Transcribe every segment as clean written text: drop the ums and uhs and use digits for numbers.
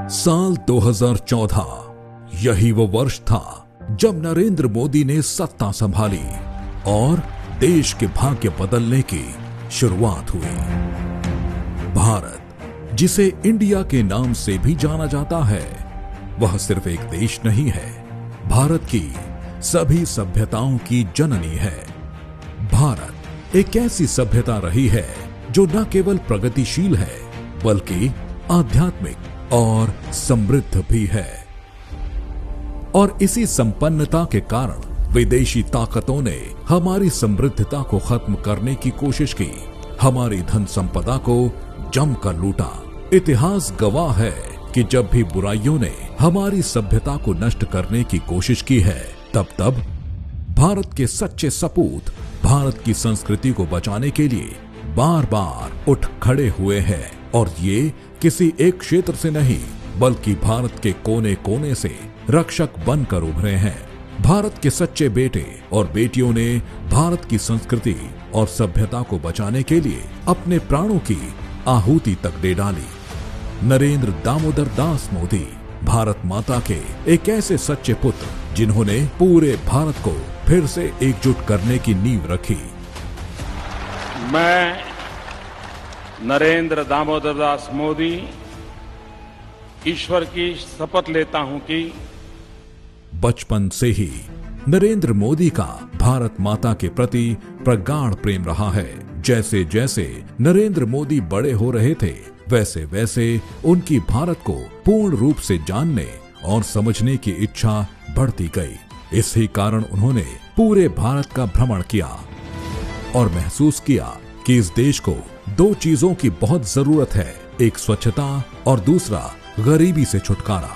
साल 2014 यही वो वर्ष था जब नरेंद्र मोदी ने सत्ता संभाली और देश के भाग्य बदलने की शुरुआत हुई। भारत, जिसे इंडिया के नाम से भी जाना जाता है, वह सिर्फ एक देश नहीं है, भारत की सभी सभ्यताओं की जननी है। भारत एक ऐसी सभ्यता रही है जो न केवल प्रगतिशील है बल्कि आध्यात्मिक और समृद्ध भी है। और इसी संपन्नता के कारण विदेशी ताकतों ने हमारी समृद्धता को खत्म करने की कोशिश की, हमारी धन संपदा को जमकर लूटा। इतिहास गवाह है कि जब भी बुराइयों ने हमारी सभ्यता को नष्ट करने की कोशिश की है, तब भारत के सच्चे सपूत भारत की संस्कृति को बचाने के लिए बार बार उठ खड़े हुए हैं। और ये किसी एक क्षेत्र से नहीं बल्कि भारत के कोने कोने से रक्षक बनकर उभरे हैं। भारत के सच्चे बेटे और बेटियों ने भारत की संस्कृति और सभ्यता को बचाने के लिए अपने प्राणों की आहुति तक दे डाली। नरेंद्र दामोदर दास मोदी भारत माता के एक ऐसे सच्चे पुत्र जिन्होंने पूरे भारत को फिर से एकजुट करने की नींव रखी। मैं नरेंद्र दामोदर दास मोदी ईश्वर की शपथ लेता हूं कि बचपन से ही नरेंद्र मोदी का भारत माता के प्रति प्रगाढ़ प्रेम रहा है। जैसे जैसे नरेंद्र मोदी बड़े हो रहे थे, वैसे वैसे उनकी भारत को पूर्ण रूप से जानने और समझने की इच्छा बढ़ती गई। इसी कारण उन्होंने पूरे भारत का भ्रमण किया और महसूस किया कि इस देश को दो चीजों की बहुत जरूरत है, एक स्वच्छता और दूसरा गरीबी से छुटकारा।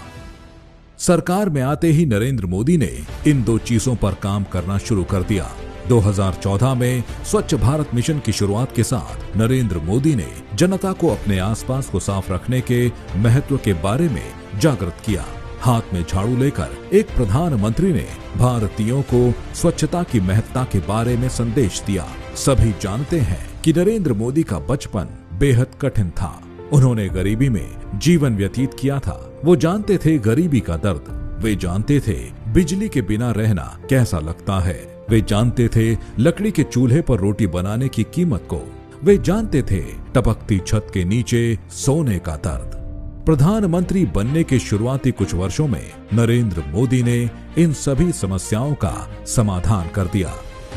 सरकार में आते ही नरेंद्र मोदी ने इन दो चीजों पर काम करना शुरू कर दिया। 2014 में स्वच्छ भारत मिशन की शुरुआत के साथ नरेंद्र मोदी ने जनता को अपने आसपास को साफ रखने के महत्व के बारे में जागृत किया। हाथ में झाड़ू लेकर एक प्रधानमंत्री ने भारतीयों को स्वच्छता की महत्ता के बारे में संदेश दिया। सभी जानते हैं कि नरेंद्र मोदी का बचपन बेहद कठिन था। उन्होंने गरीबी में जीवन व्यतीत किया था। वो जानते थे गरीबी का दर्द, वे जानते थे बिजली के बिना रहना कैसा लगता है, वे जानते थे लकड़ी के चूल्हे पर रोटी बनाने की कीमत को, वे जानते थे टपकती छत के नीचे सोने का दर्द। प्रधानमंत्री बनने के शुरुआती कुछ वर्षों में नरेंद्र मोदी ने इन सभी समस्याओं का समाधान कर दिया।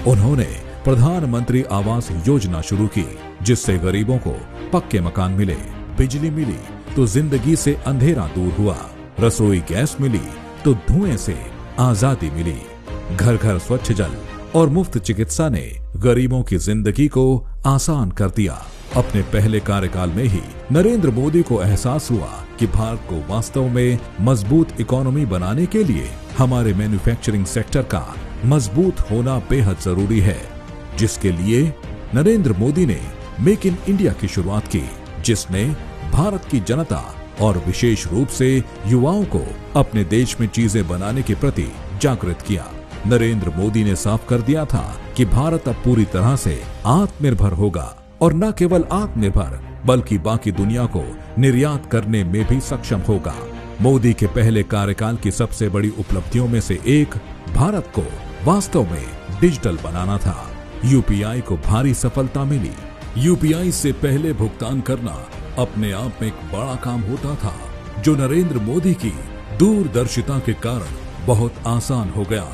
उन्होंने प्रधानमंत्री आवास योजना शुरू की, जिससे गरीबों को पक्के मकान मिले, बिजली मिली तो जिंदगी से अंधेरा दूर हुआ, रसोई गैस मिली तो धुएं से आजादी मिली, घर घर स्वच्छ जल और मुफ्त चिकित्सा ने गरीबों की जिंदगी को आसान कर दिया। अपने पहले कार्यकाल में ही नरेंद्र मोदी को एहसास हुआ कि भारत को वास्तव में मजबूत इकोनॉमी बनाने के लिए हमारे मैन्युफैक्चरिंग सेक्टर का मजबूत होना बेहद जरूरी है, जिसके लिए नरेंद्र मोदी ने मेक इन इंडिया की शुरुआत की, जिसने भारत की जनता और विशेष रूप से युवाओं को अपने देश में चीजें बनाने के प्रति जागृत किया। नरेंद्र मोदी ने साफ कर दिया था कि भारत अब पूरी तरह से आत्मनिर्भर होगा और न केवल आत्मनिर्भर बल्कि बाकी दुनिया को निर्यात करने में भी सक्षम होगा। मोदी के पहले कार्यकाल की सबसे बड़ी उपलब्धियों में से एक भारत को वास्तव में डिजिटल बनाना था। यूपीआई को भारी सफलता मिली। यूपीआई से पहले भुगतान करना अपने आप में एक बड़ा काम होता था, जो नरेंद्र मोदी की दूरदर्शिता के कारण बहुत आसान हो गया।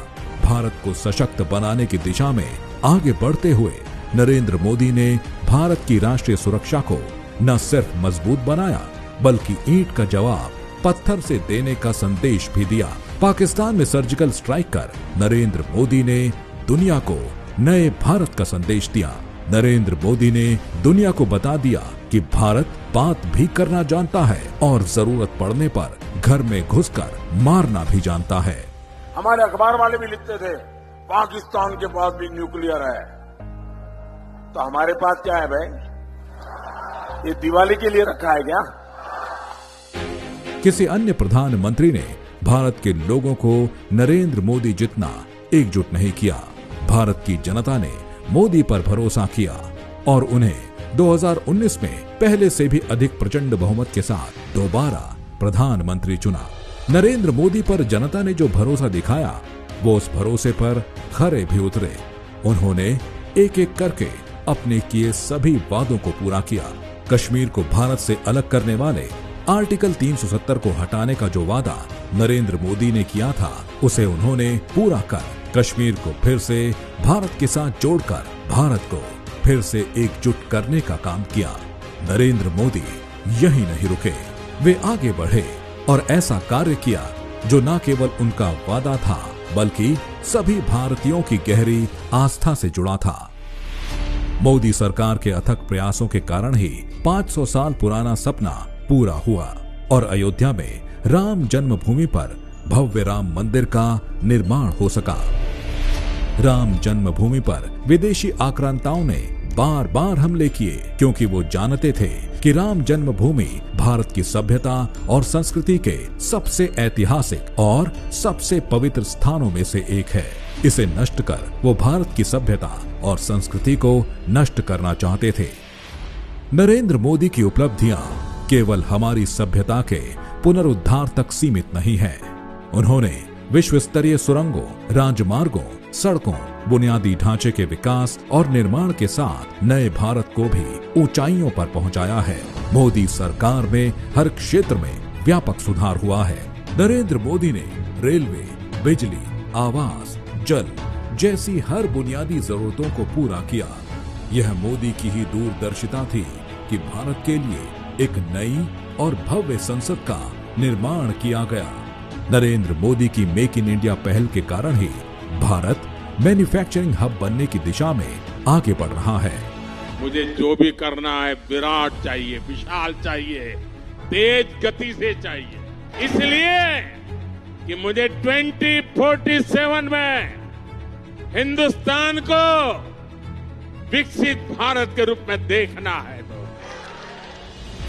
भारत को सशक्त बनाने की दिशा में आगे बढ़ते हुए नरेंद्र मोदी ने भारत की राष्ट्रीय सुरक्षा को न सिर्फ मजबूत बनाया बल्कि ईंट का जवाब पत्थर से देने का संदेश भी दिया। पाकिस्तान में सर्जिकल स्ट्राइक कर नरेंद्र मोदी ने दुनिया को नए भारत का संदेश दिया। नरेंद्र मोदी ने दुनिया को बता दिया कि भारत बात भी करना जानता है और जरूरत पड़ने पर घर में घुसकर मारना भी जानता है। हमारे अखबार वाले भी लिखते थे पाकिस्तान के पास भी न्यूक्लियर है, तो हमारे पास क्या है भाई? ये दिवाली के लिए रखा है क्या? किसी अन्य प्रधानमंत्री ने भारत के लोगों को नरेंद्र मोदी जितना एकजुट नहीं किया। भारत की जनता ने मोदी पर भरोसा किया और उन्हें 2019 में पहले से भी अधिक प्रचंड बहुमत के साथ दोबारा प्रधानमंत्री चुना। नरेंद्र मोदी पर जनता ने जो भरोसा दिखाया, वो उस भरोसे पर खरे भी उतरे। उन्होंने एक एक करके अपने किए सभी वादों को पूरा किया। कश्मीर को भारत से अलग करने वाले आर्टिकल 370 को हटाने का जो वादा नरेंद्र मोदी ने किया था, उसे उन्होंने पूरा कर कश्मीर को फिर से भारत के साथ जोड़कर भारत को फिर से एकजुट करने का काम किया। नरेंद्र मोदी यही नहीं रुके, वे आगे बढ़े और ऐसा कार्य किया जो न केवल उनका वादा था, बल्कि सभी भारतीयों की गहरी आस्था से जुड़ा था। मोदी सरकार के अथक प्रयासों के कारण ही 500 साल पुराना सपना पूरा हुआ और अयोध्या में राम जन्मभूमि पर भव्य राम मंदिर का निर्माण हो सका। राम जन्मभूमि पर विदेशी आक्रांताओं ने बार बार हमले किए, क्योंकि वो जानते थे कि राम जन्मभूमि भारत की सभ्यता और संस्कृति के सबसे ऐतिहासिक और सबसे पवित्र स्थानों में से एक है। इसे नष्ट कर वो भारत की सभ्यता और संस्कृति को नष्ट करना चाहते थे। नरेंद्र मोदी की उपलब्धियां केवल हमारी सभ्यता के पुनरुद्धार तक सीमित नहीं है। उन्होंने विश्व स्तरीय सुरंगों, राजमार्गों, सड़कों, बुनियादी ढांचे के विकास और निर्माण के साथ नए भारत को भी ऊंचाइयों पर पहुंचाया है। मोदी सरकार में हर क्षेत्र में व्यापक सुधार हुआ है। नरेंद्र मोदी ने रेलवे, बिजली, आवास, जल जैसी हर बुनियादी जरूरतों को पूरा किया। यह मोदी की ही दूरदर्शिता थी कि भारत के लिए एक नई और भव्य संसद का निर्माण किया गया। नरेंद्र मोदी की मेक इन इंडिया पहल के कारण ही भारत मैन्युफैक्चरिंग हब बनने की दिशा में आगे बढ़ रहा है। मुझे जो भी करना है विराट चाहिए, विशाल चाहिए, तेज गति से चाहिए। इसलिए कि मुझे 2047 में हिंदुस्तान को विकसित भारत के रूप में देखना है।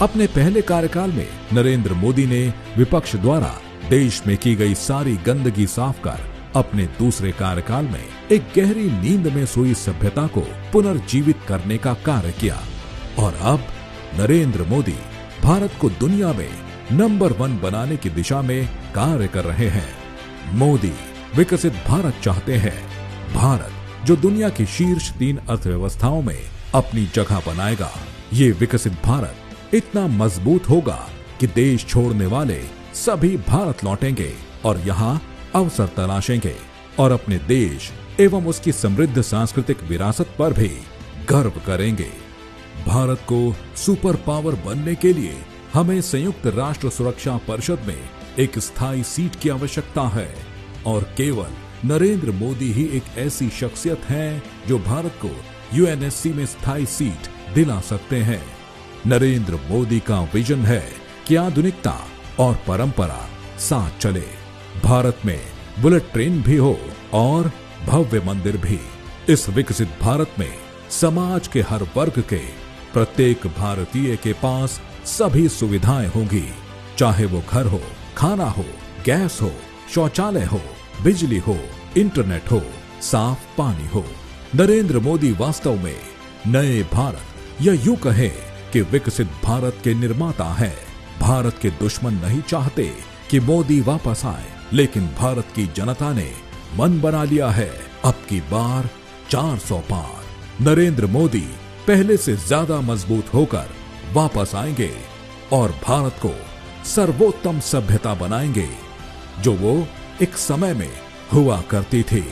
अपने पहले कार्यकाल में नरेंद्र मोदी ने विपक्ष द्वारा देश में की गई सारी गंदगी साफ कर अपने दूसरे कार्यकाल में एक गहरी नींद में सोई सभ्यता को पुनर्जीवित करने का कार्य किया। और अब नरेंद्र मोदी भारत को दुनिया में नंबर 1 बनाने की दिशा में कार्य कर रहे हैं। मोदी विकसित भारत चाहते हैं, भारत जो दुनिया की शीर्ष 3 अर्थव्यवस्थाओं में अपनी जगह बनाएगा। ये विकसित भारत इतना मजबूत होगा कि देश छोड़ने वाले सभी भारत लौटेंगे और यहाँ अवसर तलाशेंगे और अपने देश एवं उसकी समृद्ध सांस्कृतिक विरासत पर भी गर्व करेंगे। भारत को सुपर पावर बनने के लिए हमें संयुक्त राष्ट्र सुरक्षा परिषद में एक स्थायी सीट की आवश्यकता है और केवल नरेंद्र मोदी ही एक ऐसी शख्सियत है जो भारत को यूएनएससी में स्थायी सीट दिला सकते हैं। नरेंद्र मोदी का विजन है कि आधुनिकता और परंपरा साथ चले। भारत में बुलेट ट्रेन भी हो और भव्य मंदिर भी। इस विकसित भारत में समाज के हर वर्ग के प्रत्येक भारतीय के पास सभी सुविधाएं होंगी, चाहे वो घर हो, खाना हो, गैस हो, शौचालय हो, बिजली हो, इंटरनेट हो, साफ पानी हो। नरेंद्र मोदी वास्तव में नए भारत या यूं कहे कि विकसित भारत के निर्माता हैं। भारत के दुश्मन नहीं चाहते कि मोदी वापस आए, लेकिन भारत की जनता ने मन बना लिया है अब की बार 400 पार। नरेंद्र मोदी पहले से ज्यादा मजबूत होकर वापस आएंगे और भारत को सर्वोत्तम सभ्यता बनाएंगे जो वो एक समय में हुआ करती थी।